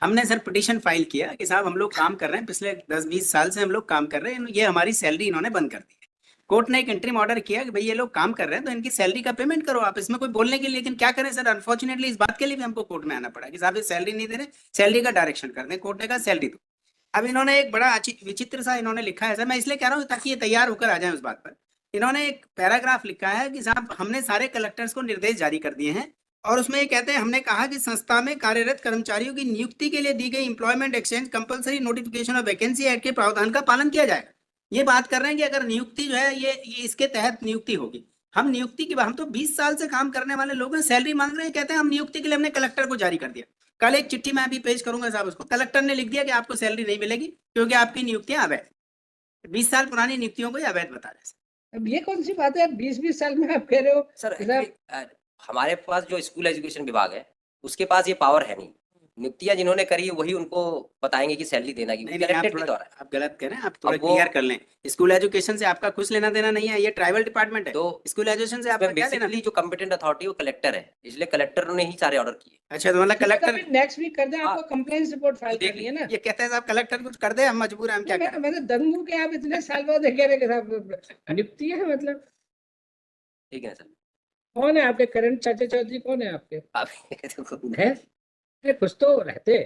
हमने sir petition file किया कि साहब हम लोग काम कर रहे हैं, पिछले 10-20 साल से हम लोग काम कर रहे हैं, ये हमारी सैलरी इन्होंने बंद कर दी है। कोर्ट ने एक इंटरिम ऑर्डर किया कि भाई ये लोग काम कर रहे हैं तो इनकी सैलरी का पेमेंट करो आप, इसमें कोई बोलने के लिए। लेकिन क्या करें सर, अनफॉर्चुनेटली इस बात के लिए भी हमको कोर्ट में आना पड़ा कि साहब ये सैलरी नहीं दे रहे, सैलरी का डायरेक्शन कर दें। कोर्ट ने कहा सैलरी दो। अब इन्होंने एक बड़ा विचित्र सा इन्होंने लिखा है सर, मैं इसलिए कह रहा हूँ ताकि ये तैयार होकर आ जाए उस बात पर। इन्होंने एक पैराग्राफ लिखा है कि साहब हमने सारे कलेक्टर्स को निर्देश जारी कर दिए हैं, और उसमें ये कहते हैं हमने कहा कि संस्था में कार्यरत कर्मचारियों की नियुक्ति के लिए दी गई employment exchange compulsory notification of vacancy act के प्रावधान का पालन किया जाएगा। ये बात कर रहे हैं कि अगर नियुक्ति जो है ये इसके तहत नियुक्ति होगी। हम नियुक्ति की हम तो 20 साल से काम करने वाले लोग हैं, सैलरी मांग रहे हैं, कहते हैं हम नियुक्ति के लिए हमने कलेक्टर को जारी कर दिया। कल एक चिट्ठी मैं अभी पेश करूंगा साहब उसको, कलेक्टर ने लिख दिया कि आपको सैलरी नहीं मिलेगी क्योंकि आपकी नियुक्तियां अवैध, 20 साल पुरानी नियुक्तियों को अवैध बता रहे। अब ये कौन सी बात है, 20-20 साल में आप कह रहे हो सर? हमारे पास जो स्कूल एजुकेशन विभाग है उसके पास ये पावर है नहीं। नियुक्तियां जिन्होंने करी है वही उनको बताएंगे कि सैलरी देना की। आप गलत कह रहे हैं, आप थोड़ा क्लियर कर लें। स्कूल एजुकेशन से आपका कुछ लेना देना नहीं है, ये ट्राइबल डिपार्टमेंट है। तो स्कूल एजुकेशन से आपका क्या लेना? जो कॉम्पिटेंट अथॉरिटी वो कलेक्टर है, इसलिए कलेक्टर ने ही सारे ऑर्डर किए। अच्छा, तो मतलब कलेक्टर नेक्स्ट वीक कर दे, आपको कंप्लेंट रिपोर्ट फाइल करनी है ना। ये कहते हैं साहब कलेक्टर कुछ कर दे, हम मजबूर हैं, हम क्या करें। मैंने दंग हूं कि आप इतने साल बाद कह रहे हैं साहब नियुक्ति है, मतलब ठीक है सर। कौन है आपके करंट चाचा चौधरी, कौन है आपके? है कुछ तो रहते।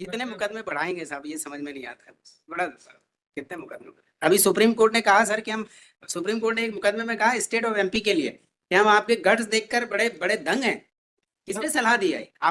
कितने मुकदमे बढ़ाएंगे साहब, ये समझ में नहीं आता है। बड़ा कितने मुकदमे अभी सुप्रीम कोर्ट ने कहा सर कि हम, सुप्रीम कोर्ट ने एक मुकदमे में कहा स्टेट ऑफ एमपी के लिए कि हम आपके गट्स देखकर बड़े बड़े दंग हैं। किसने सलाह दी है? आप